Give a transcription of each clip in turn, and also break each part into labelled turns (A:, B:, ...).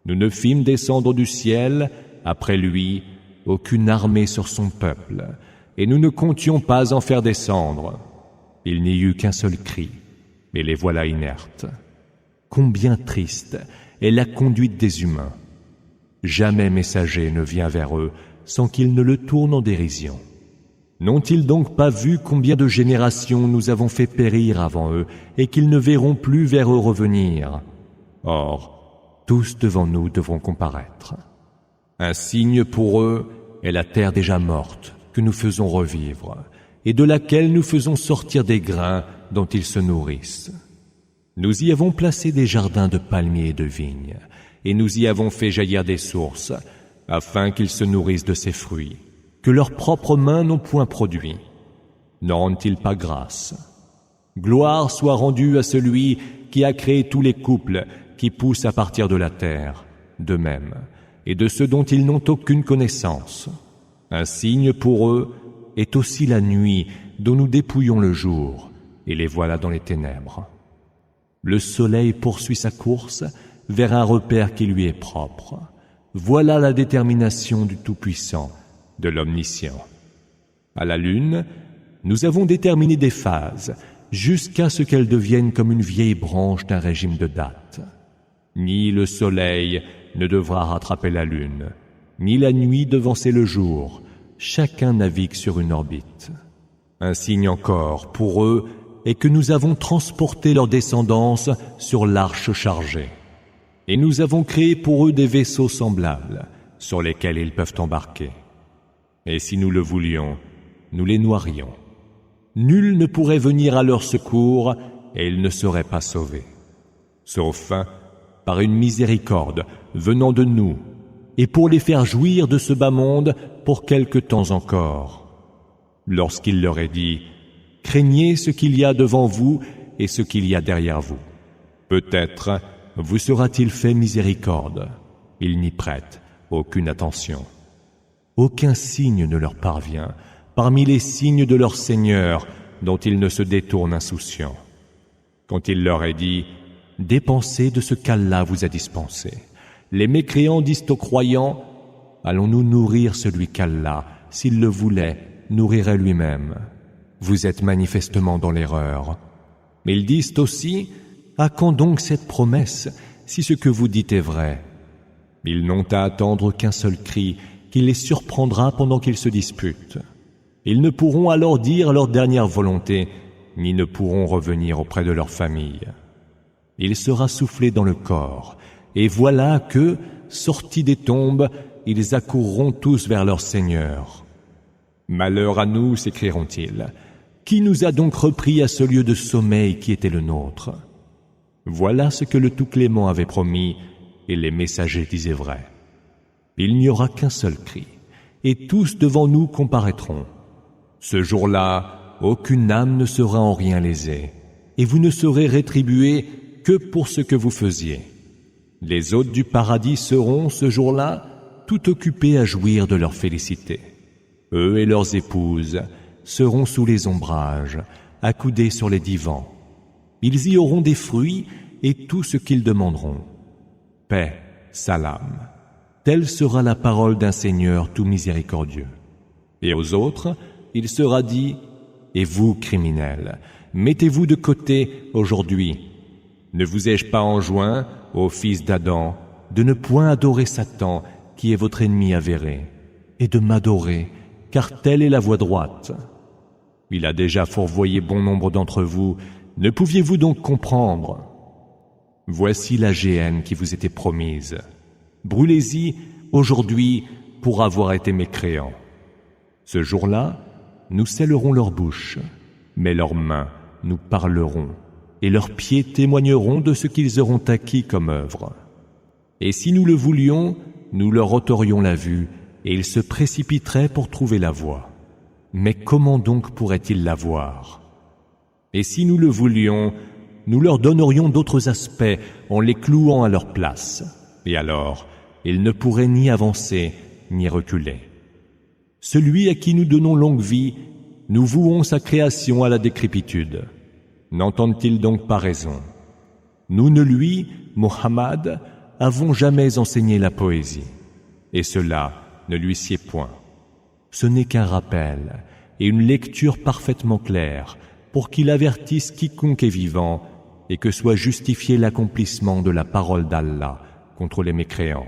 A: Nous ne fîmes descendre du ciel, après lui, aucune armée sur son peuple, et nous ne comptions pas en faire descendre. Il n'y eut qu'un seul cri, mais les voilà inertes. Combien triste est la conduite des humains. Jamais messager ne vient vers eux sans qu'ils ne le tournent en dérision. N'ont-ils donc pas vu combien de générations nous avons fait périr avant eux et qu'ils ne verront plus vers eux revenir? Or, tous devant nous devront comparaître. Un signe pour eux est la terre déjà morte que nous faisons revivre et de laquelle nous faisons sortir des grains dont ils se nourrissent. Nous y avons placé des jardins de palmiers et de vignes et nous y avons fait jaillir des sources afin qu'ils se nourrissent de ces fruits que leurs propres mains n'ont point produits. N'en rendent-ils pas grâce? Gloire soit rendue à celui qui a créé tous les couples qui poussent à partir de la terre, d'eux-mêmes, et de ceux dont ils n'ont aucune connaissance. Un signe pour eux est aussi la nuit dont nous dépouillons le jour, et les voilà dans les ténèbres. Le soleil poursuit sa course vers un repère qui lui est propre. Voilà la détermination du Tout-Puissant, de l'Omniscient. À la lune, nous avons déterminé des phases, jusqu'à ce qu'elle devienne comme une vieille branche d'un régime de date. Ni le soleil ne devra rattraper la lune, ni la nuit devancer le jour. Chacun navigue sur une orbite. Un signe encore pour eux est que nous avons transporté leur descendance sur l'arche chargée. Et nous avons créé pour eux des vaisseaux semblables, sur lesquels ils peuvent embarquer. Et si nous le voulions, nous les noierions. Nul ne pourrait venir à leur secours et ils ne seraient pas sauvés. Sauf par une miséricorde venant de nous, et pour les faire jouir de ce bas monde pour quelque temps encore. Lorsqu'il leur est dit, « Craignez ce qu'il y a devant vous et ce qu'il y a derrière vous. Peut-être vous sera-t-il fait miséricorde. » Ils n'y prêtent aucune attention. Aucun signe ne leur parvient parmi les signes de leur Seigneur dont ils ne se détournent insouciants. Quand il leur est dit « Dépensez de ce qu'Allah vous a dispensé », les mécréants disent aux croyants « Allons-nous nourrir celui qu'Allah, s'il le voulait, nourrirait lui-même ?» Vous êtes manifestement dans l'erreur. Mais ils disent aussi « À quand donc cette promesse, si ce que vous dites est vrai ?» Ils n'ont à attendre qu'un seul cri qui les surprendra pendant qu'ils se disputent. Ils ne pourront alors dire leur dernière volonté, ni ne pourront revenir auprès de leur famille. Il sera soufflé dans le corps, et voilà que, sortis des tombes, ils accourront tous vers leur Seigneur. « Malheur à nous, s'écrieront-ils, qui nous a donc repris à ce lieu de sommeil qui était le nôtre ?» Voilà ce que le Tout-Clément avait promis, et les messagers disaient vrai. Il n'y aura qu'un seul cri, et tous devant nous comparaîtront. Ce jour-là, aucune âme ne sera en rien lésée, et vous ne serez rétribués que pour ce que vous faisiez. Les hôtes du paradis seront, ce jour-là, tout occupés à jouir de leur félicité. Eux et leurs épouses seront sous les ombrages, accoudés sur les divans. Ils y auront des fruits et tout ce qu'ils demanderont. Paix, salam. Telle sera la parole d'un Seigneur tout miséricordieux. Et aux autres, il sera dit, « Et vous, criminels, mettez-vous de côté aujourd'hui. Ne vous ai-je pas enjoint, ô fils d'Adam, de ne point adorer Satan, qui est votre ennemi avéré, et de m'adorer, car telle est la voie droite. Il a déjà fourvoyé bon nombre d'entre vous, ne pouviez-vous donc comprendre? Voici la géhenne qui vous était promise. Brûlez-y aujourd'hui pour avoir été mécréants. Ce jour-là, nous scellerons leur bouche, mais leurs mains nous parleront, et leurs pieds témoigneront de ce qu'ils auront acquis comme œuvre. Et si nous le voulions, nous leur ôterions la vue, et ils se précipiteraient pour trouver la voie. Mais comment donc pourraient-ils la voir? Et si nous le voulions, nous leur donnerions d'autres aspects en les clouant à leur place. Et alors, ils ne pourraient ni avancer, ni reculer. Celui à qui nous donnons longue vie, nous vouons sa création à la décrépitude. N'entendent-ils donc pas raison? Nous ne lui, Muhammad, avons jamais enseigné la poésie, et cela ne lui sied point. Ce n'est qu'un rappel et une lecture parfaitement claire pour qu'il avertisse quiconque est vivant et que soit justifié l'accomplissement de la parole d'Allah contre les mécréants.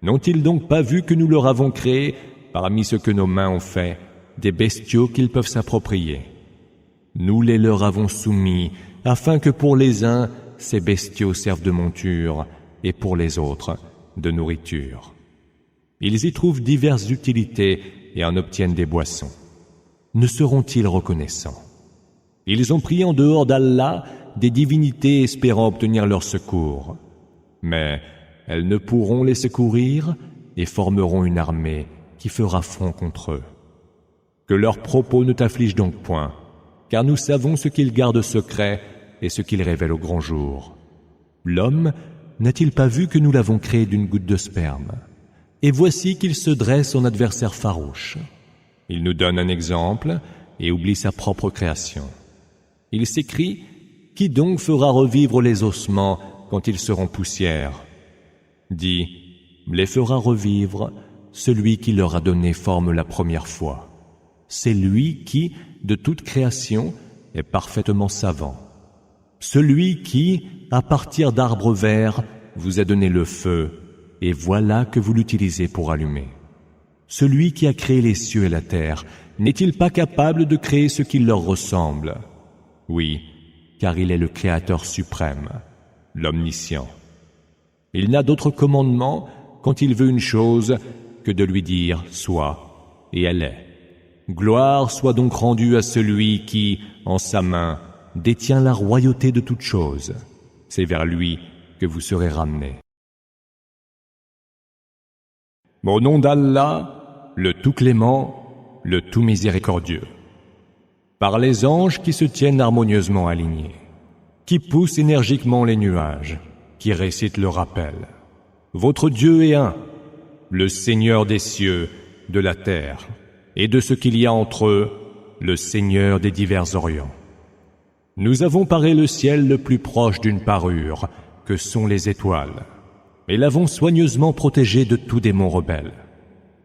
A: N'ont-ils donc pas vu que nous leur avons créé, parmi ce que nos mains ont fait, des bestiaux qu'ils peuvent s'approprier? Nous les leur avons soumis, afin que pour les uns, ces bestiaux servent de monture, et pour les autres, de nourriture. Ils y trouvent diverses utilités et en obtiennent des boissons. Ne seront-ils reconnaissants? Ils ont prié en dehors d'Allah des divinités espérant obtenir leur secours. Mais elles ne pourront les secourir et formeront une armée qui fera front contre eux. Que leurs propos ne t'affligent donc point, car nous savons ce qu'ils gardent secret et ce qu'ils révèlent au grand jour. L'homme n'a-t-il pas vu que nous l'avons créé d'une goutte de sperme? Et voici qu'il se dresse en adversaire farouche. Il nous donne un exemple et oublie sa propre création. Il s'écrie: qui donc fera revivre les ossements quand ils seront poussière? Dis: les fera revivre celui qui leur a donné forme la première fois. C'est lui qui, de toute création, est parfaitement savant. Celui qui, à partir d'arbres verts, vous a donné le feu, et voilà que vous l'utilisez pour allumer. Celui qui a créé les cieux et la terre, n'est-il pas capable de créer ce qui leur ressemble? Oui, car il est le Créateur suprême, l'Omniscient. Il n'a d'autre commandement quand il veut une chose que de lui dire « sois » et elle est. Gloire soit donc rendue à celui qui, en sa main, détient la royauté de toutes choses. C'est vers lui que vous serez ramenés. Au nom d'Allah, le tout clément, le tout miséricordieux. Par les anges qui se tiennent harmonieusement alignés, qui poussent énergiquement les nuages, qui récitent le rappel. Votre Dieu est un, le Seigneur des cieux, de la terre, et de ce qu'il y a entre eux, le Seigneur des divers orients. Nous avons paré le ciel le plus proche d'une parure, que sont les étoiles, et l'avons soigneusement protégé de tout démon rebelle.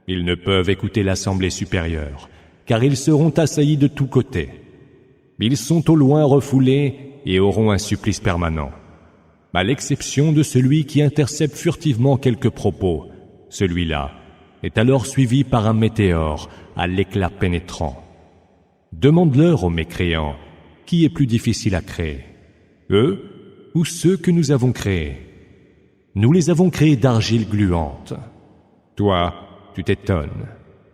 A: Ils ne peuvent écouter l'assemblée supérieure, car ils seront assaillis de tous côtés. Ils sont au loin refoulés et auront un supplice permanent, à l'exception de celui qui intercepte furtivement quelques propos. Celui-là est alors suivi par un météore à l'éclat pénétrant. Demande-leur aux mécréants, qui est plus difficile à créer, eux ou ceux que nous avons créés? Nous les avons créés d'argile gluante. Toi, tu t'étonnes,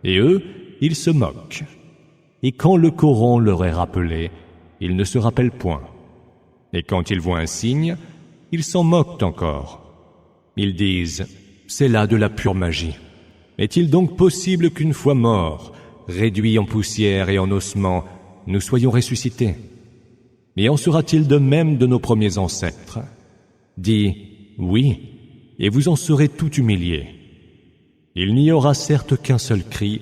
A: et eux, ils se moquent. Et quand le Coran leur est rappelé, ils ne se rappellent point. Et quand ils voient un signe, ils s'en moquent encore. Ils disent: c'est là de la pure magie. Est-il donc possible qu'une fois morts, réduits en poussière et en ossements, nous soyons ressuscités? Et en sera-t-il de même de nos premiers ancêtres? Dis: oui, et vous en serez tout humiliés. Il n'y aura certes qu'un seul cri,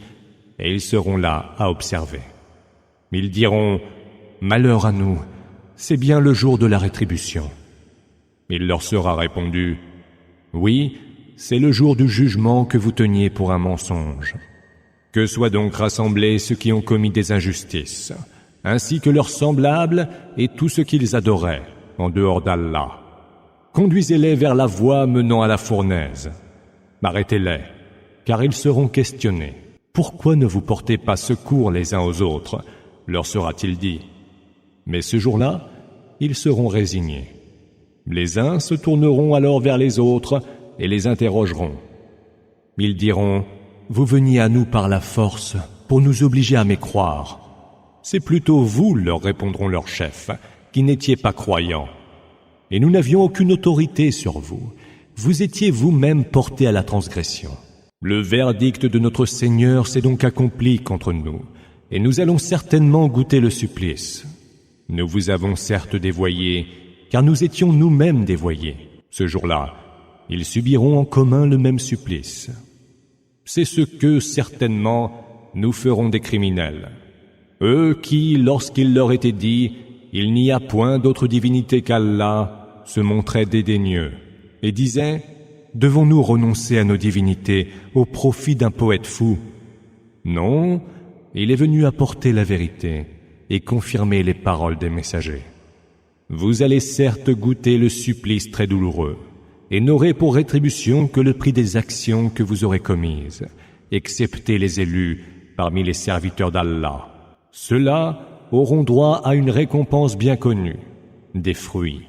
A: et ils seront là à observer. Ils diront: malheur à nous, c'est bien le jour de la rétribution. Il leur sera répondu: oui, c'est le jour du jugement que vous teniez pour un mensonge. Que soient donc rassemblés ceux qui ont commis des injustices, ainsi que leurs semblables et tous ceux qu'ils adoraient, en dehors d'Allah. Conduisez-les vers la voie menant à la fournaise. Arrêtez-les, car ils seront questionnés. Pourquoi ne vous portez pas secours les uns aux autres, leur sera-t-il dit. Mais ce jour-là, ils seront résignés. Les uns se tourneront alors vers les autres et les interrogeront. Ils diront: vous veniez à nous par la force pour nous obliger à mécroire. C'est plutôt vous, leur répondront leurs chefs, qui n'étiez pas croyants. Et nous n'avions aucune autorité sur vous. Vous étiez vous-même portés à la transgression. Le verdict de notre Seigneur s'est donc accompli contre nous, et nous allons certainement goûter le supplice. Nous vous avons certes dévoyés, car nous étions nous-mêmes dévoyés. Ce jour-là, ils subiront en commun le même supplice. C'est ce que, certainement, nous ferons des criminels. Eux qui, lorsqu'il leur était dit « Il n'y a point d'autre divinité qu'Allah », se montraient dédaigneux et disaient Devons-nous renoncer à nos divinités au profit d'un poète fou? Non, il est venu apporter la vérité et confirmer les paroles des messagers. Vous allez certes goûter le supplice très douloureux, et n'aurez pour rétribution que le prix des actions que vous aurez commises, excepté les élus parmi les serviteurs d'Allah. Ceux-là auront droit à une récompense bien connue, des fruits,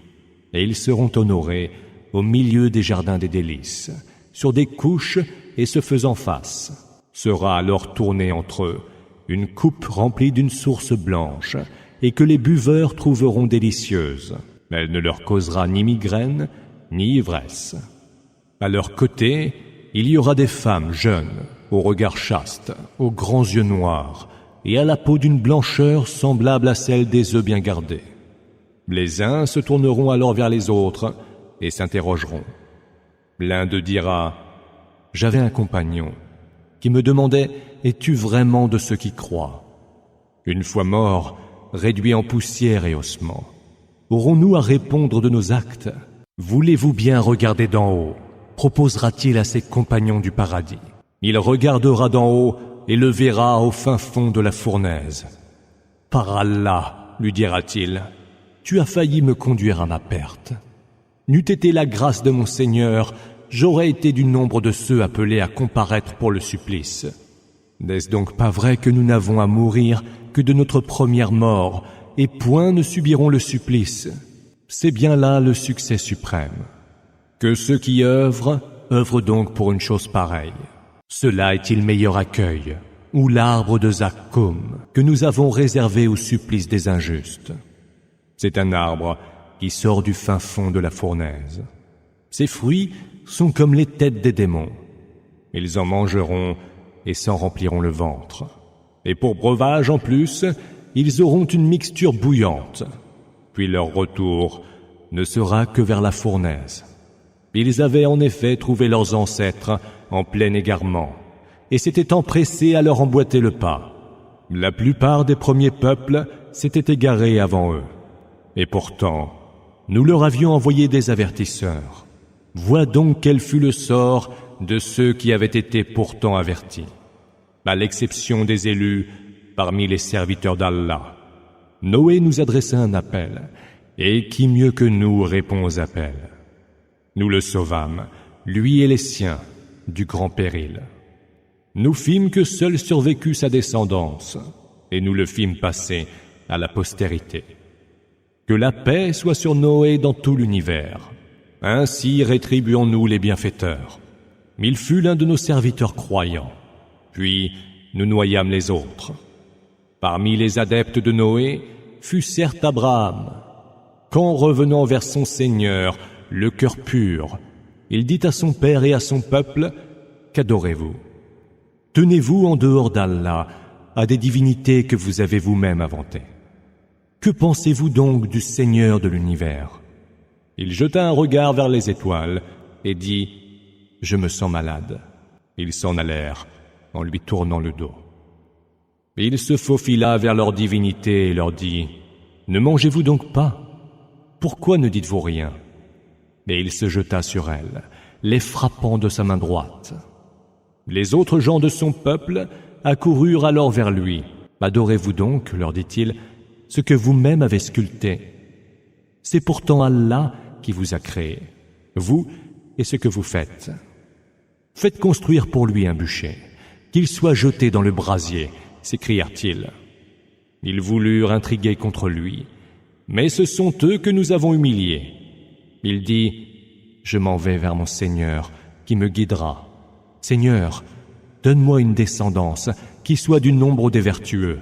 A: et ils seront honorés au milieu des jardins des délices, sur des couches et se faisant face. Sera alors tournée entre eux une coupe remplie d'une source blanche et que les buveurs trouveront délicieuse. Elle ne leur causera ni migraine ni ivresse. À leur côté, il y aura des femmes jeunes, au regard chaste, aux grands yeux noirs et à la peau d'une blancheur semblable à celle des œufs bien gardés. Les uns se tourneront alors vers les autres et s'interrogeront. L'un d'eux dira « J'avais un compagnon qui me demandait « Es-tu vraiment de ceux qui croient ?» Une fois mort, réduit en poussière et ossements, aurons-nous à répondre de nos actes? Voulez-vous bien regarder d'en haut? Proposera-t-il à ses compagnons du paradis. Il regardera d'en haut et le verra au fin fond de la fournaise. Par Allah, lui dira-t-il, tu as failli me conduire à ma perte. N'eût été la grâce de mon Seigneur, j'aurais été du nombre de ceux appelés à comparaître pour le supplice. N'est-ce donc pas vrai que nous n'avons à mourir que de notre première mort, et point ne subirons le supplice? C'est bien là le succès suprême. Que ceux qui œuvrent donc pour une chose pareille. Cela est-il meilleur accueil, ou l'arbre de Zakkoum, que nous avons réservé au supplice des injustes? C'est un arbre qui sort du fin fond de la fournaise. Ses fruits sont comme les têtes des démons. Ils en mangeront et s'en rempliront le ventre. Et pour breuvage en plus, ils auront une mixture bouillante. Puis leur retour ne sera que vers la fournaise. Ils avaient en effet trouvé leurs ancêtres en plein égarement, et s'étaient empressés à leur emboîter le pas. La plupart des premiers peuples s'étaient égarés avant eux. Et pourtant, nous leur avions envoyé des avertisseurs. Vois donc quel fut le sort de ceux qui avaient été pourtant avertis, à l'exception des élus parmi les serviteurs d'Allah. Noé nous adressa un appel, et qui mieux que nous répond aux appels? Nous le sauvâmes, lui et les siens, du grand péril. Nous fîmes que seul survécut sa descendance, et nous le fîmes passer à la postérité. Que la paix soit sur Noé dans tout l'univers. Ainsi rétribuons-nous les bienfaiteurs. Il fut l'un de nos serviteurs croyants. Puis nous noyâmes les autres. Parmi les adeptes de Noé fut certes Abraham. Quand revenant vers son Seigneur, le cœur pur, il dit à son père et à son peuple, qu'adorez-vous? Tenez-vous en dehors d'Allah à des divinités que vous avez vous-même inventées. Que pensez-vous donc du Seigneur de l'univers? Il jeta un regard vers les étoiles et dit, je me sens malade. Ils s'en allèrent en lui tournant le dos. Il se faufila vers leur divinité et leur dit, ne mangez-vous donc pas? Pourquoi ne dites-vous rien? Et il se jeta sur elles, les frappant de sa main droite. Les autres gens de son peuple accoururent alors vers lui. Adorez-vous donc, leur dit-il, ce que vous-même avez sculpté. C'est pourtant Allah qui vous a créé, vous et ce que vous faites. Faites construire pour lui un bûcher, qu'il soit jeté dans le brasier, s'écrièrent-ils. Ils voulurent intriguer contre lui, mais ce sont eux que nous avons humiliés. Il dit, je m'en vais vers mon Seigneur, qui me guidera. Seigneur, donne-moi une descendance qui soit du nombre des vertueux.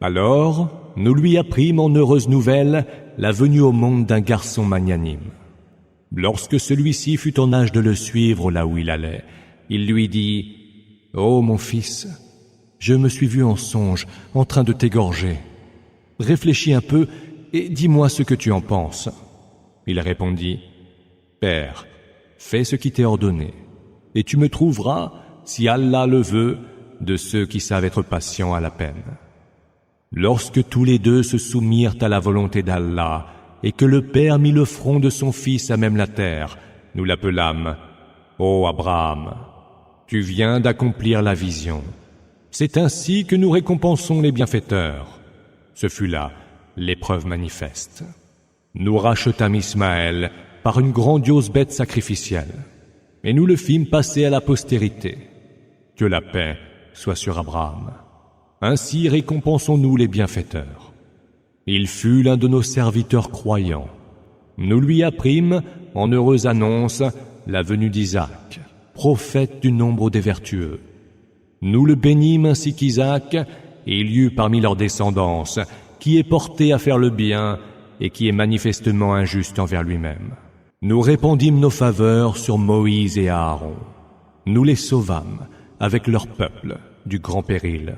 A: Alors, nous lui apprîmes en heureuse nouvelle la venue au monde d'un garçon magnanime. Lorsque celui-ci fut en âge de le suivre là où il allait, il lui dit, « Ô mon fils, je me suis vu en songe en train de t'égorger. Réfléchis un peu et dis-moi ce que tu en penses. » Il répondit, « Père, fais ce qui t'est ordonné, et tu me trouveras, si Allah le veut, de ceux qui savent être patients à la peine. » Lorsque tous les deux se soumirent à la volonté d'Allah, et que le père mit le front de son fils à même la terre, nous l'appelâmes Ô Abraham, tu viens d'accomplir la vision. C'est ainsi que nous récompensons les bienfaiteurs. Ce fut là l'épreuve manifeste. Nous rachetâmes Ismaël par une grandiose bête sacrificielle, et nous le fîmes passer à la postérité. Que la paix soit sur Abraham. Ainsi récompensons-nous les bienfaiteurs. Il fut l'un de nos serviteurs croyants. Nous lui apprîmes, en heureuse annonce, la venue d'Isaac, prophète du nombre des vertueux. Nous le bénîmes ainsi qu'Isaac, et il y eut parmi leur descendance qui est porté à faire le bien et qui est manifestement injuste envers lui-même. Nous répandîmes nos faveurs sur Moïse et Aaron. Nous les sauvâmes avec leur peuple du grand péril.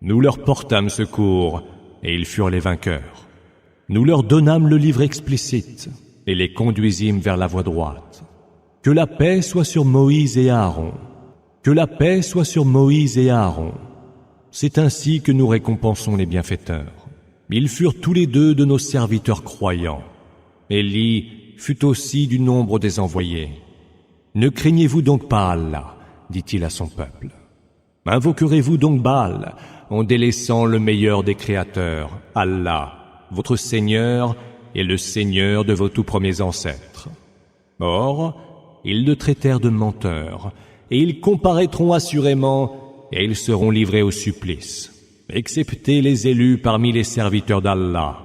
A: Nous leur portâmes secours et ils furent les vainqueurs. Nous leur donnâmes le livre explicite et les conduisîmes vers la voie droite. Que la paix soit sur Moïse et Aaron. Que la paix soit sur Moïse et Aaron. C'est ainsi que nous récompensons les bienfaiteurs. Ils furent tous les deux de nos serviteurs croyants. Élie fut aussi du nombre des envoyés. Ne craignez-vous donc pas Allah, dit-il à son peuple. Invoquerez-vous donc Baal en délaissant le meilleur des créateurs, Allah, votre Seigneur et le Seigneur de vos tout premiers ancêtres. Or, ils le traitèrent de menteur, et ils comparaîtront assurément, et ils seront livrés au supplice, excepté les élus parmi les serviteurs d'Allah.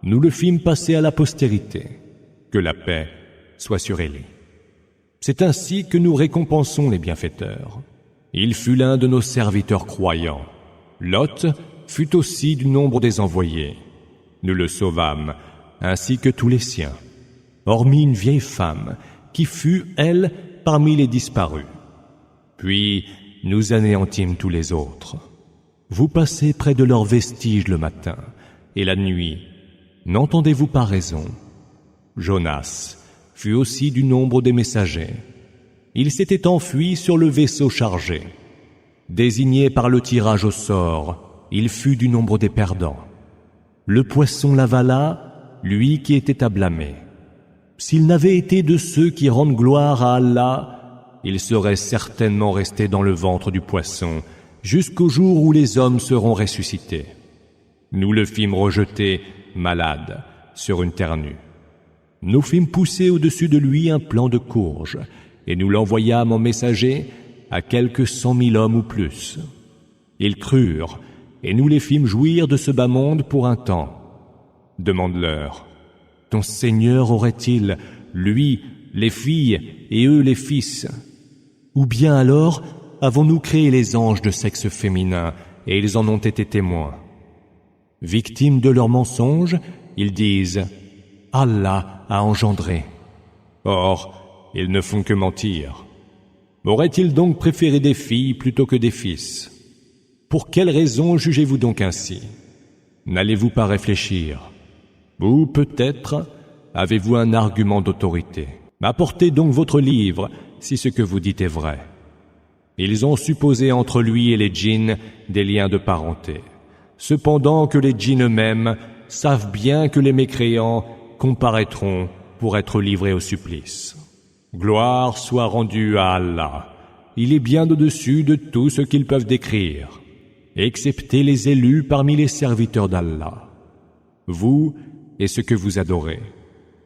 A: Nous le fîmes passer à la postérité. Que la paix soit sur Élie. C'est ainsi que nous récompensons les bienfaiteurs. Il fut l'un de nos serviteurs croyants. Lot fut aussi du nombre des envoyés. Nous le sauvâmes, ainsi que tous les siens, hormis une vieille femme, qui fut, elle, parmi les disparus. Puis nous anéantîmes tous les autres. Vous passez près de leurs vestiges le matin, et la nuit, n'entendez-vous pas raison? Jonas fut aussi du nombre des messagers. Il s'était enfui sur le vaisseau chargé. Désigné par le tirage au sort, il fut du nombre des perdants. Le poisson l'avala, lui qui était à blâmer. S'il n'avait été de ceux qui rendent gloire à Allah, il serait certainement resté dans le ventre du poisson jusqu'au jour où les hommes seront ressuscités. Nous le fîmes rejeter, malade, sur une terre nue. Nous fîmes pousser au-dessus de lui un plant de courge, et nous l'envoyâmes en messager à quelques 100 000 hommes ou plus. Ils crurent, et nous les fîmes jouir de ce bas monde pour un temps. Demande-leur, ton Seigneur aurait-il, lui, les filles, et eux les fils? Ou bien alors, avons-nous créé les anges de sexe féminin, et ils en ont été témoins? Victimes de leurs mensonges, ils disent, Allah a engendré. Or, ils ne font que mentir. Aurait-il donc préféré des filles plutôt que des fils? Pour quelle raison jugez-vous donc ainsi? N'allez-vous pas réfléchir? Ou peut-être avez-vous un argument d'autorité? Apportez donc votre livre, si ce que vous dites est vrai. Ils ont supposé entre lui et les djinns des liens de parenté, cependant que les djinns eux-mêmes savent bien que les mécréants comparaîtront pour être livrés au supplice. Gloire soit rendue à Allah. Il est bien au-dessus de tout ce qu'ils peuvent décrire, excepté les élus parmi les serviteurs d'Allah. Vous et ce que vous adorez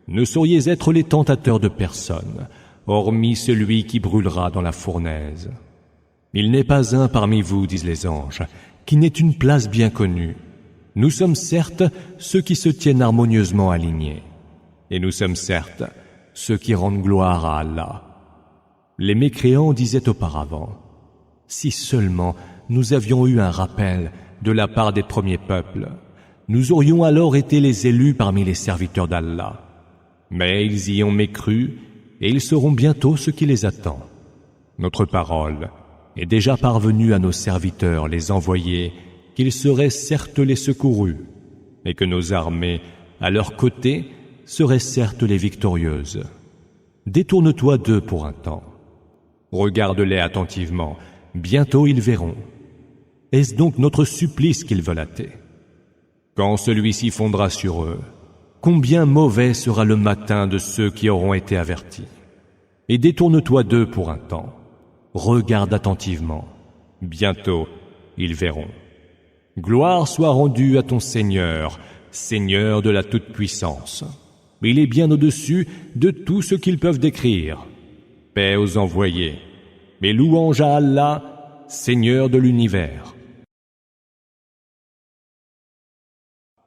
A: ne sauriez être les tentateurs de personne, hormis celui qui brûlera dans la fournaise. Il n'est pas un parmi vous, disent les anges, qui n'ait une place bien connue. Nous sommes certes ceux qui se tiennent harmonieusement alignés, et nous sommes certes ceux qui rendent gloire à Allah. Les mécréants disaient auparavant, si seulement nous avions eu un rappel de la part des premiers peuples, nous aurions alors été les élus parmi les serviteurs d'Allah. Mais ils y ont mécru, et ils sauront bientôt ce qui les attend. Notre parole est déjà parvenue à nos serviteurs, les envoyés, qu'ils seraient certes les secourus, et que nos armées, à leur côté, seraient certes les victorieuses. Détourne-toi d'eux pour un temps. Regarde-les attentivement, bientôt ils verront. Est-ce donc notre supplice qu'ils veulent hâter? Quand celui-ci fondra sur eux, combien mauvais sera le matin de ceux qui auront été avertis. et détourne-toi d'eux pour un temps. Regarde attentivement. Bientôt, ils verront. Gloire soit rendue à ton Seigneur, Seigneur de la toute-puissance. Il est bien au-dessus de tout ce qu'ils peuvent décrire. Paix aux envoyés, mais louange à Allah, Seigneur de l'univers.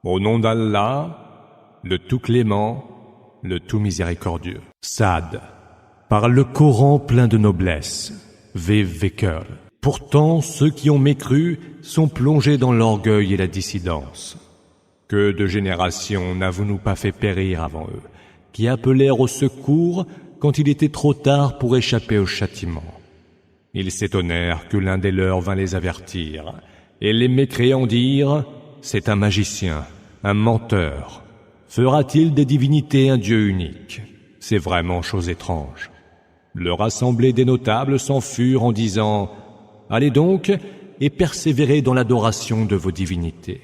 A: Au nom d'Allah, le tout clément, le tout miséricordieux. Sad, par le Coran plein de noblesse, Veker. Pourtant, ceux qui ont mécru sont plongés dans l'orgueil et la dissidence. Que de générations n'avons-nous pas fait périr avant eux, qui appelèrent au secours quand il était trop tard pour échapper au châtiment. Ils s'étonnèrent que l'un des leurs vint les avertir, et les mécréants dirent « C'est un magicien, un menteur. Fera-t-il des divinités un Dieu unique? C'est vraiment chose étrange. » Leur assemblée des notables s'en furent en disant « Allez donc et persévérez dans l'adoration de vos divinités,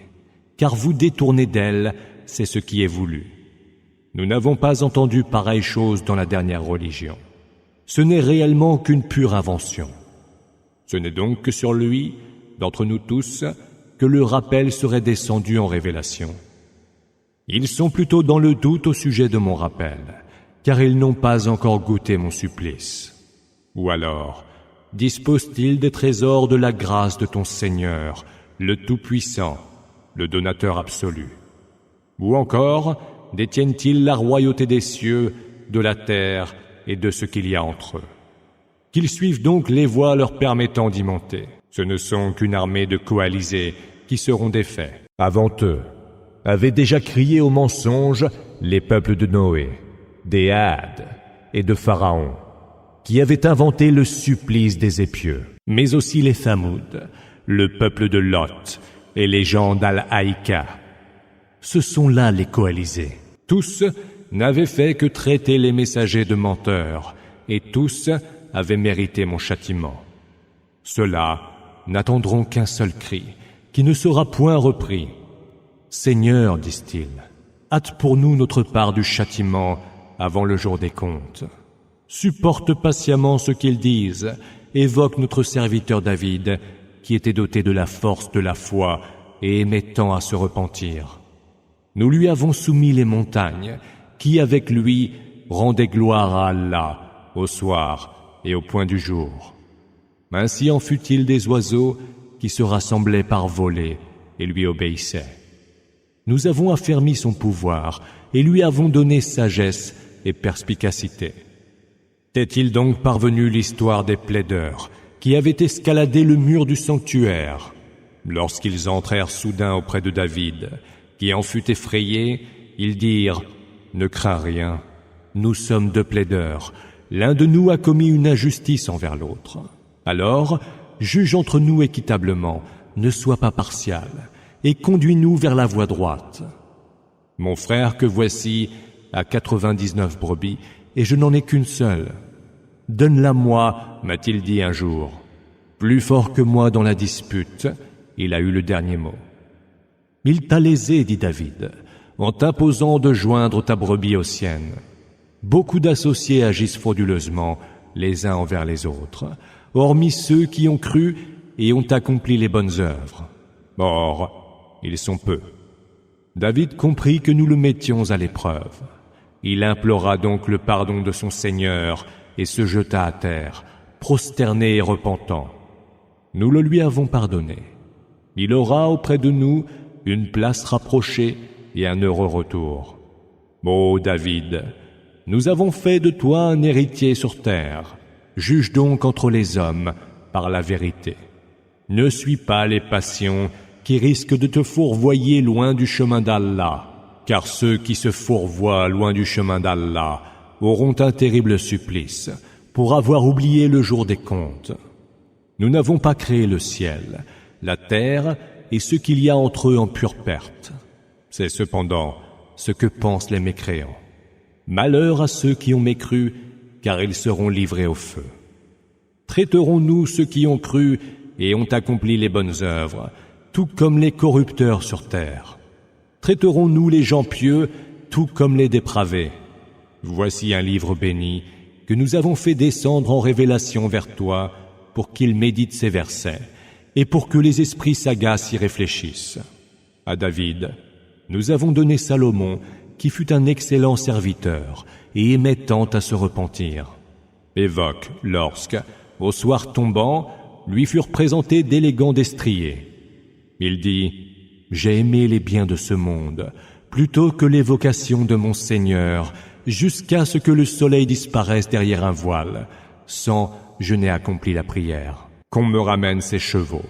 A: car vous détourner d'elles, c'est ce qui est voulu. Nous n'avons pas entendu pareille chose dans la dernière religion. Ce n'est réellement qu'une pure invention. Ce n'est donc que sur lui, d'entre nous tous, que le rappel serait descendu en révélation. Ils sont plutôt dans le doute au sujet de mon rappel, car ils n'ont pas encore goûté mon supplice. Ou alors, disposent-ils des trésors de la grâce de ton Seigneur, le Tout-Puissant, le donateur absolu? Ou encore, détiennent-ils la royauté des cieux, de la terre et de ce qu'il y a entre eux? Qu'ils suivent donc les voies leur permettant d'y monter. Ce ne sont qu'une armée de coalisés qui seront défaits. Avant eux, avaient déjà crié au mensonge les peuples de Noé, des Hades et de Pharaon, qui avaient inventé le supplice des épieux, mais aussi les Thamoud, le peuple de Lot et les gens d'Al-Haïka. Ce sont là les coalisés. Tous n'avaient fait que traiter les messagers de menteurs, et tous avaient mérité mon châtiment. Ceux-là n'attendront qu'un seul cri, qui ne sera point repris. Seigneur, disent-ils, hâte pour nous notre part du châtiment avant le jour des comptes. Supporte patiemment ce qu'ils disent, évoque notre serviteur David, qui était doté de la force de la foi et aimait tant à se repentir. Nous lui avons soumis les montagnes, qui avec lui rendaient gloire à Allah au soir et au point du jour. Ainsi en fut-il des oiseaux qui se rassemblaient par volées et lui obéissaient. Nous avons affermi son pouvoir et lui avons donné sagesse et perspicacité. T'est-il donc parvenu l'histoire des plaideurs qui avaient escaladé le mur du sanctuaire lorsqu'ils entrèrent soudain auprès de David, qui en fut effrayé? Ils dirent « Ne crains rien, nous sommes deux plaideurs, l'un de nous a commis une injustice envers l'autre. Alors, juge entre nous équitablement, ne sois pas partial, et conduis-nous vers la voie droite. Mon frère que voici a 99 brebis, et je n'en ai qu'une seule. Donne-la-moi, m'a-t-il dit un jour. Plus fort que moi dans la dispute, il a eu le dernier mot. Il t'a lésé, dit David, en t'imposant de joindre ta brebis aux siennes. Beaucoup d'associés agissent frauduleusement les uns envers les autres, hormis ceux qui ont cru et ont accompli les bonnes œuvres. Or, ils sont peu. David comprit que nous le mettions à l'épreuve. Il implora donc le pardon de son Seigneur et se jeta à terre, prosterné et repentant. Nous le lui avons pardonné. Il aura auprès de nous une place rapprochée et un heureux retour. Ô David, nous avons fait de toi un héritier sur terre. Juge donc entre les hommes par la vérité. Ne suis pas les passions qui risquent de te fourvoyer loin du chemin d'Allah, car ceux qui se fourvoient loin du chemin d'Allah auront un terrible supplice pour avoir oublié le jour des comptes. Nous n'avons pas créé le ciel, la terre et ce qu'il y a entre eux en pure perte. C'est cependant ce que pensent les mécréants. Malheur à ceux qui ont mécru, car ils seront livrés au feu. Traiterons-nous ceux qui ont cru et ont accompli les bonnes œuvres, tout comme les corrupteurs sur terre? Traiterons-nous les gens pieux, tout comme les dépravés? Voici un livre béni, que nous avons fait descendre en révélation vers toi pour qu'il médite ces versets et pour que les esprits sagaces y réfléchissent. À David, nous avons donné Salomon, qui fut un excellent serviteur et aimait tant à se repentir. Évoque lorsque, au soir tombant, lui furent présentés d'élégants destriers. Il dit « J'ai aimé les biens de ce monde, plutôt que l'évocation de mon Seigneur, jusqu'à ce que le soleil disparaisse derrière un voile, sans je n'ai accompli la prière, qu'on me ramène ses chevaux. »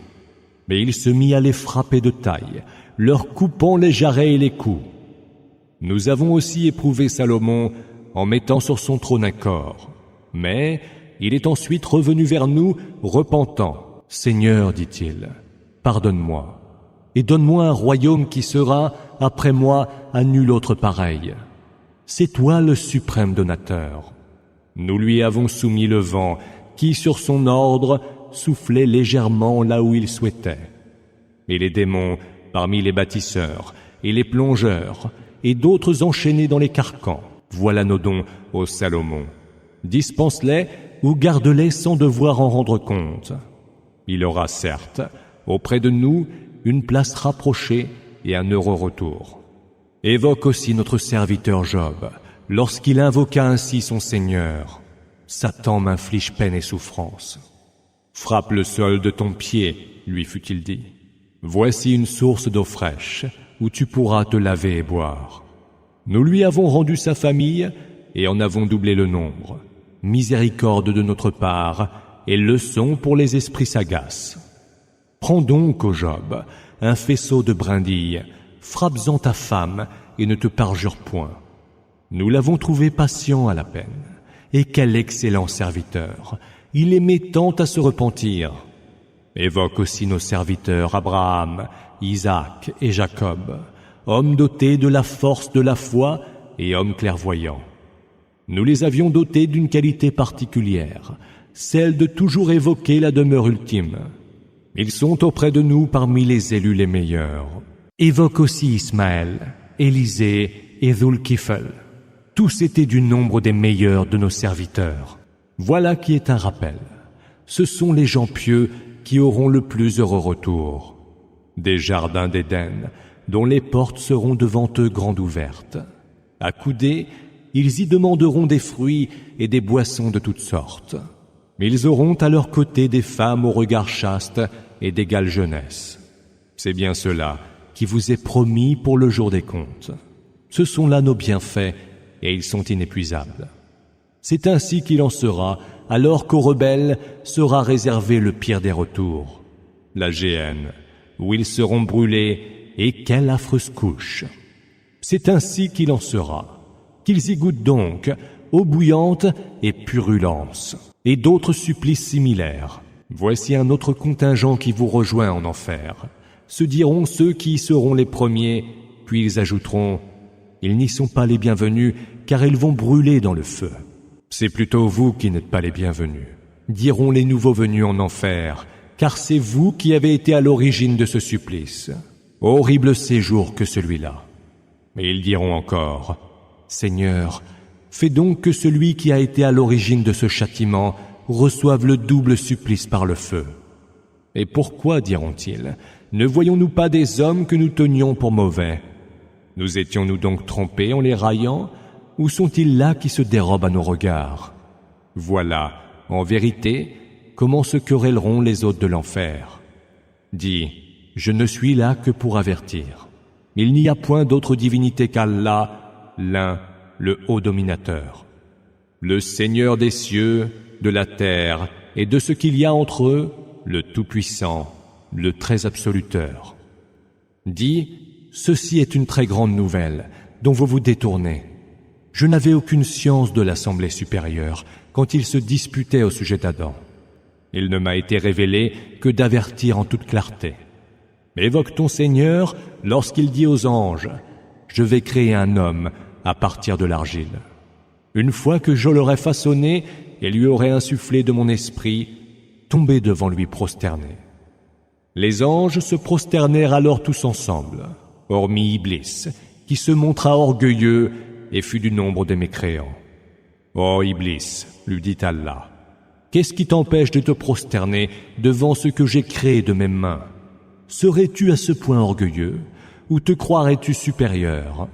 A: Mais il se mit à les frapper de taille, leur coupant les jarrets et les coups. Nous avons aussi éprouvé Salomon en mettant sur son trône un corps. Mais il est ensuite revenu vers nous, repentant. « Seigneur, dit-il, pardonne-moi, et donne-moi un royaume qui sera, après moi, à nul autre pareil. C'est toi le suprême donateur. » Nous lui avons soumis le vent, qui, sur son ordre, soufflait légèrement là où il souhaitait. Et les démons, parmi les bâtisseurs, et les plongeurs, et d'autres enchaînés dans les carcans. Voilà nos dons, ô Salomon. Dispense-les ou garde-les sans devoir en rendre compte. Il aura certes, auprès de nous, une place rapprochée et un heureux retour. Évoque aussi notre serviteur Job, lorsqu'il invoqua ainsi son Seigneur. Satan m'inflige peine et souffrance. Frappe le sol de ton pied, lui fut-il dit. Voici une source d'eau fraîche, où tu pourras te laver et boire. Nous lui avons rendu sa famille et en avons doublé le nombre. Miséricorde de notre part et leçon pour les esprits sagaces. Prends donc, ô Job, un faisceau de brindilles, frappe-en ta femme et ne te parjure point. Nous l'avons trouvé patient à la peine. Et quel excellent serviteur! Il aimait tant à se repentir. Évoque aussi nos serviteurs Abraham, Isaac et Jacob, hommes dotés de la force de la foi et hommes clairvoyants. Nous les avions dotés d'une qualité particulière, celle de toujours évoquer la demeure ultime. Ils sont auprès de nous parmi les élus les meilleurs. Évoque aussi Ismaël, Élisée et Zulkifl. Tous étaient du nombre des meilleurs de nos serviteurs. Voilà qui est un rappel. Ce sont les gens pieux qui auront le plus heureux retour. Des jardins d'Éden, dont les portes seront devant eux grandes ouvertes. Accoudés, ils y demanderont des fruits et des boissons de toutes sortes. Ils auront à leur côté des femmes au regard chaste et d'égale jeunesse. C'est bien cela qui vous est promis pour le jour des comptes. Ce sont là nos bienfaits et ils sont inépuisables. C'est ainsi qu'il en sera, alors qu'aux rebelles sera réservé le pire des retours, la géhenne, où ils seront brûlés, et quelle affreuse couche. C'est ainsi qu'il en sera, qu'ils y goûtent donc eau bouillante et purulence, et d'autres supplices similaires. Voici un autre contingent qui vous rejoint en enfer. Se diront ceux qui y seront les premiers, puis ils ajouteront « Ils n'y sont pas les bienvenus, car ils vont brûler dans le feu. » C'est plutôt vous qui n'êtes pas les bienvenus, diront les nouveaux venus en enfer, car c'est vous qui avez été à l'origine de ce supplice. Horrible séjour que celui-là. Mais ils diront encore, Seigneur, fais donc que celui qui a été à l'origine de ce châtiment reçoive le double supplice par le feu. Et pourquoi, diront-ils, ne voyons-nous pas des hommes que nous tenions pour mauvais? Nous étions-nous donc trompés en les raillant? Où sont-ils là qui se dérobent à nos regards? Voilà, en vérité, comment se querelleront les hôtes de l'enfer. Dis, je ne suis là que pour avertir. Il n'y a point d'autre divinité qu'Allah, l'un, le haut dominateur. Le Seigneur des cieux, de la terre et de ce qu'il y a entre eux, le Tout-Puissant, le Très Absoluteur. Dis, ceci est une très grande nouvelle, dont vous vous détournez. Je n'avais aucune science de l'Assemblée supérieure quand ils se disputaient au sujet d'Adam. Il ne m'a été révélé que d'avertir en toute clarté. Évoque ton Seigneur lorsqu'il dit aux anges « Je vais créer un homme à partir de l'argile. Une fois que je l'aurai façonné et lui aurai insufflé de mon esprit, tombez devant lui prosternés. » Les anges se prosternèrent alors tous ensemble, hormis Iblis, qui se montra orgueilleux et fut du nombre des mécréants. Ô Iblis, lui dit Allah, qu'est-ce qui t'empêche de te prosterner devant ce que j'ai créé de mes mains? Serais-tu à ce point orgueilleux, ou te croirais-tu supérieur?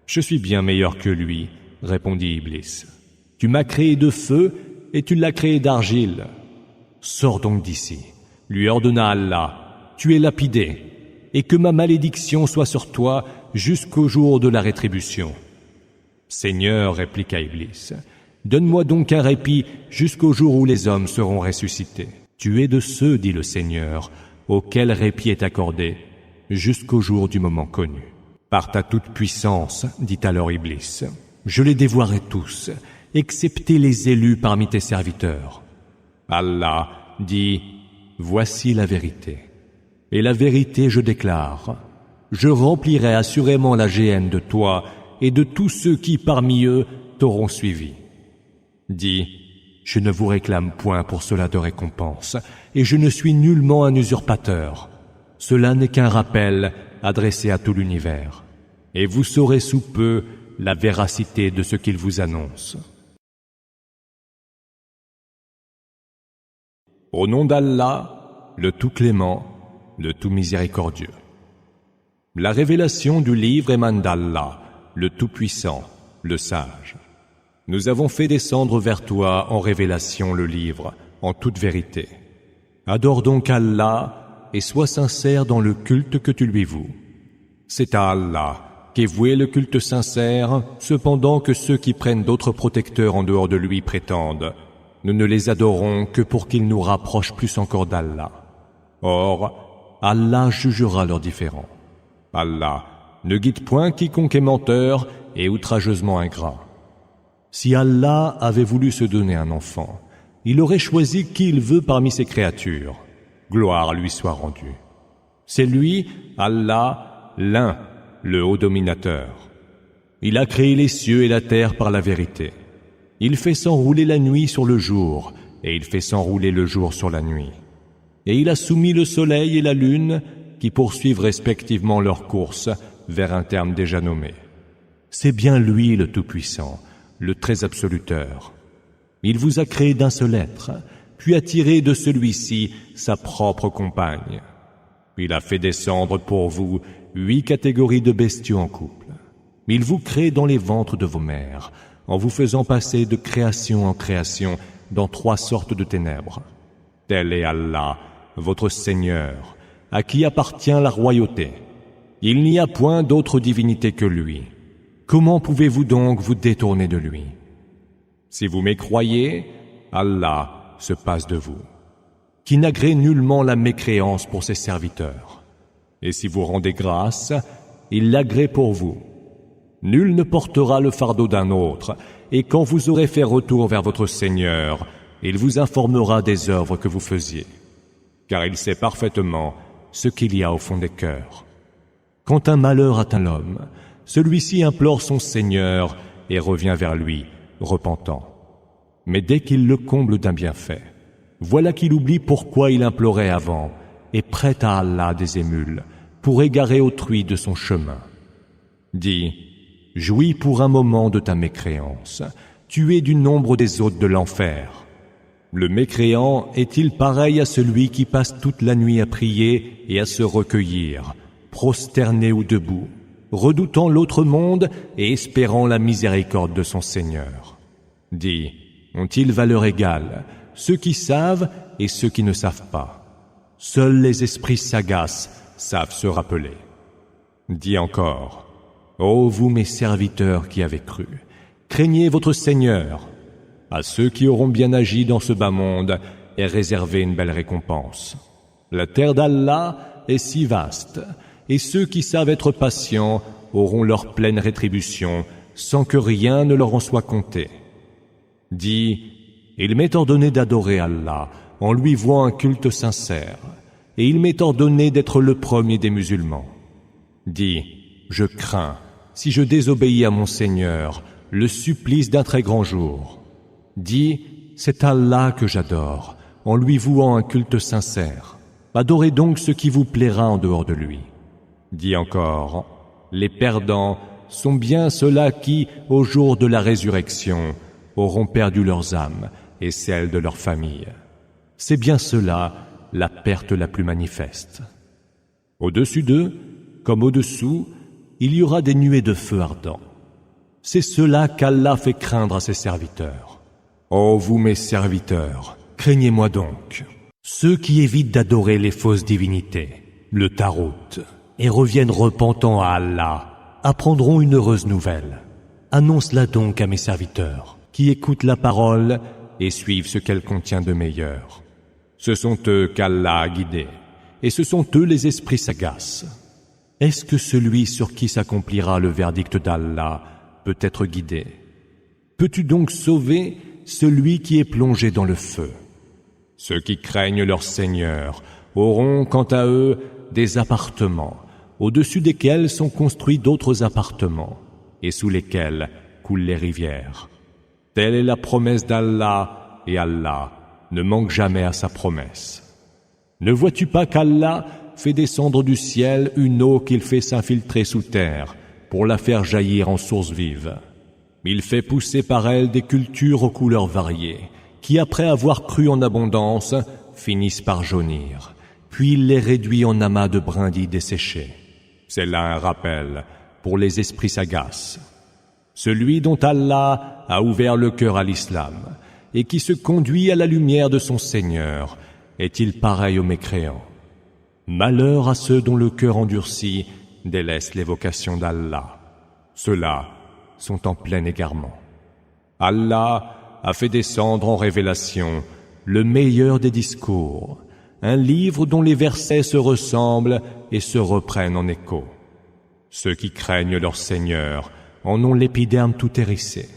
A: Je suis bien meilleur que lui, répondit Iblis. Tu m'as créé de feu et tu l'as créé d'argile. Sors donc d'ici, lui ordonna Allah, tu es lapidé, et que ma malédiction soit sur toi jusqu'au jour de la rétribution. Seigneur, répliqua Iblis, donne-moi donc un répit jusqu'au jour où les hommes seront ressuscités. Tu es de ceux, dit le Seigneur, auquel répit est accordé, jusqu'au jour du moment connu. Par ta toute-puissance, dit alors Iblis, je les dévoilerai tous, excepté les élus parmi tes serviteurs. Allah dit, voici la vérité. Et la vérité, je déclare, je remplirai assurément la géhenne de toi et de tous ceux qui, parmi eux, t'auront suivi. Dis, je ne vous réclame point pour cela de récompense, et je ne suis nullement un usurpateur. Cela n'est qu'un rappel adressé à tout l'univers, et vous saurez sous peu la véracité de ce qu'il vous annonce. Au nom d'Allah, le tout clément, le tout miséricordieux. La révélation du livre émane d'Allah, le tout-puissant, le sage. Nous avons fait descendre vers toi en révélation le livre, en toute vérité. Adore donc Allah et sois sincère dans le culte que tu lui voues. C'est à Allah qu'est voué le culte sincère, cependant que ceux qui prennent d'autres protecteurs en dehors de lui prétendent « Nous ne les adorons que pour qu'ils nous rapprochent plus encore d'Allah. » Or, Allah jugera leurs différends. Allah ne guide point quiconque est menteur et outrageusement ingrat. Si Allah avait voulu se donner un enfant, il aurait choisi qui il veut parmi ses créatures. Gloire lui soit rendue. C'est lui, Allah, l'un, le haut dominateur. Il a créé les cieux et la terre par la vérité. Il fait s'enrouler la nuit sur le jour, et il fait s'enrouler le jour sur la nuit. Et il a soumis le soleil et la lune, qui poursuivent respectivement leur course vers un terme déjà nommé. C'est bien lui le Tout-Puissant, le Très Absoluteur. Il vous a créé d'un seul être, puis a tiré de celui-ci sa propre compagne. Il a fait descendre pour vous 8 catégories de bestiaux en couple. Il vous crée dans les ventres de vos mères, en vous faisant passer de création en création dans 3 sortes de ténèbres. Tel est Allah, votre Seigneur, à qui appartient la royauté. Il n'y a point d'autre divinité que lui. Comment pouvez-vous donc vous détourner de lui? Si vous mécroyez, Allah se passe de vous, qui n'agrée nullement la mécréance pour ses serviteurs. Et si vous rendez grâce, il l'agrée pour vous. Nul ne portera le fardeau d'un autre, et quand vous aurez fait retour vers votre Seigneur, il vous informera des œuvres que vous faisiez, car il sait parfaitement ce qu'il y a au fond des cœurs. Quand un malheur atteint l'homme, celui-ci implore son Seigneur et revient vers lui, repentant. Mais dès qu'il le comble d'un bienfait, voilà qu'il oublie pourquoi il implorait avant et prête à Allah des émules pour égarer autrui de son chemin. Dis, jouis pour un moment de ta mécréance, tu es du nombre des hôtes de l'enfer. Le mécréant est-il pareil à celui qui passe toute la nuit à prier et à se recueillir, prosterné ou debout, redoutant l'autre monde et espérant la miséricorde de son Seigneur? Dis, ont-ils valeur égale, ceux qui savent et ceux qui ne savent pas? Seuls les esprits sagaces savent se rappeler. Dis encore, ô vous mes serviteurs qui avez cru, craignez votre Seigneur. À ceux qui auront bien agi dans ce bas monde est réservée une belle récompense. La terre d'Allah est si vaste, et ceux qui savent être patients auront leur pleine rétribution sans que rien ne leur en soit compté. Dis, il m'est ordonné d'adorer Allah en lui vouant un culte sincère, et il m'est ordonné d'être le premier des musulmans. Dis, je crains, si je désobéis à mon Seigneur, le supplice d'un très grand jour. Dis, c'est Allah que j'adore, en lui vouant un culte sincère. Adorez donc ce qui vous plaira en dehors de lui. Dis encore, les perdants sont bien ceux-là qui, au jour de la résurrection, auront perdu leurs âmes et celles de leurs familles. C'est bien cela la perte la plus manifeste. Au-dessus d'eux, comme au-dessous, il y aura des nuées de feu ardent. C'est cela qu'Allah fait craindre à ses serviteurs. Ô vous mes serviteurs, craignez-moi donc. Ceux qui évitent d'adorer les fausses divinités, le Tarout, et reviennent repentants à Allah, apprendront une heureuse nouvelle. Annonce-la donc à mes serviteurs, qui écoutent la parole et suivent ce qu'elle contient de meilleur. Ce sont eux qu'Allah a guidés, et ce sont eux les esprits sagaces. Est-ce que celui sur qui s'accomplira le verdict d'Allah peut être guidé? Peux-tu donc sauver celui qui est plongé dans le feu? Ceux qui craignent leur Seigneur auront, quant à eux, des appartements, au-dessus desquels sont construits d'autres appartements, et sous lesquels coulent les rivières. Telle est la promesse d'Allah, et Allah ne manque jamais à sa promesse. Ne vois-tu pas qu'Allah fait descendre du ciel une eau qu'il fait s'infiltrer sous terre, pour la faire jaillir en source vive? Il fait pousser par elle des cultures aux couleurs variées, qui après avoir cru en abondance, finissent par jaunir, puis il les réduit en amas de brindilles desséchées. C'est là un rappel pour les esprits sagaces. Celui dont Allah a ouvert le cœur à l'islam, et qui se conduit à la lumière de son Seigneur, est-il pareil aux mécréants? Malheur à ceux dont le cœur endurci délaisse l'évocation d'Allah. Ceux-là sont en plein égarement. Allah a fait descendre en révélation le meilleur des discours, un livre dont les versets se ressemblent et se reprennent en écho. Ceux qui craignent leur Seigneur en ont l'épiderme tout hérissé,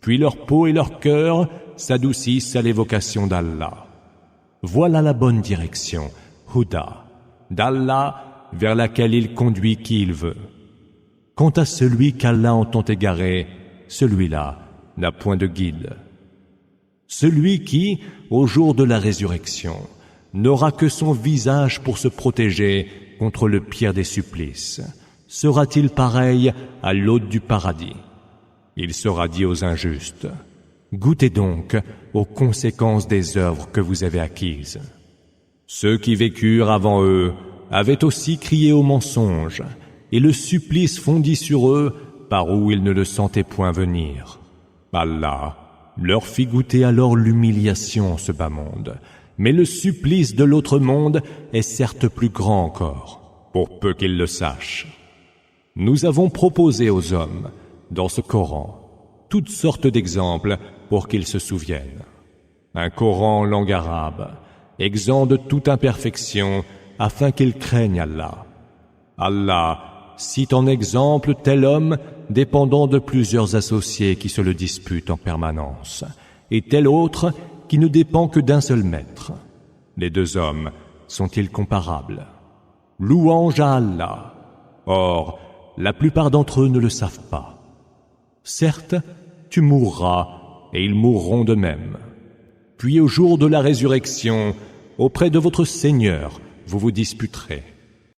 A: puis leur peau et leur cœur s'adoucissent à l'évocation d'Allah. Voilà la bonne direction, Huda, d'Allah vers laquelle il conduit qui il veut. Quant à celui qu'Allah entend égarer, celui-là n'a point de guide. Celui qui, au jour de la résurrection, n'aura que son visage pour se protéger contre le pire des supplices, sera-t-il pareil à l'hôte du paradis? Il sera dit aux injustes: goûtez donc aux conséquences des œuvres que vous avez acquises. Ceux qui vécurent avant eux avaient aussi crié au mensonge, et le supplice fondit sur eux par où ils ne le sentaient point venir. Allah leur fit goûter alors l'humiliation en ce bas monde, mais le supplice de l'autre monde est certes plus grand encore, pour peu qu'ils le sachent. Nous avons proposé aux hommes, dans ce Coran, toutes sortes d'exemples pour qu'ils se souviennent. Un Coran en langue arabe, exempt de toute imperfection, afin qu'ils craignent Allah. Allah cite en exemple tel homme dépendant de plusieurs associés qui se le disputent en permanence, et tel autre qui ne dépend que d'un seul maître. Les deux hommes sont-ils comparables? Louange à Allah. Or, la plupart d'entre eux ne le savent pas. Certes, tu mourras, et ils mourront de même. Puis au jour de la résurrection, auprès de votre Seigneur, vous vous disputerez.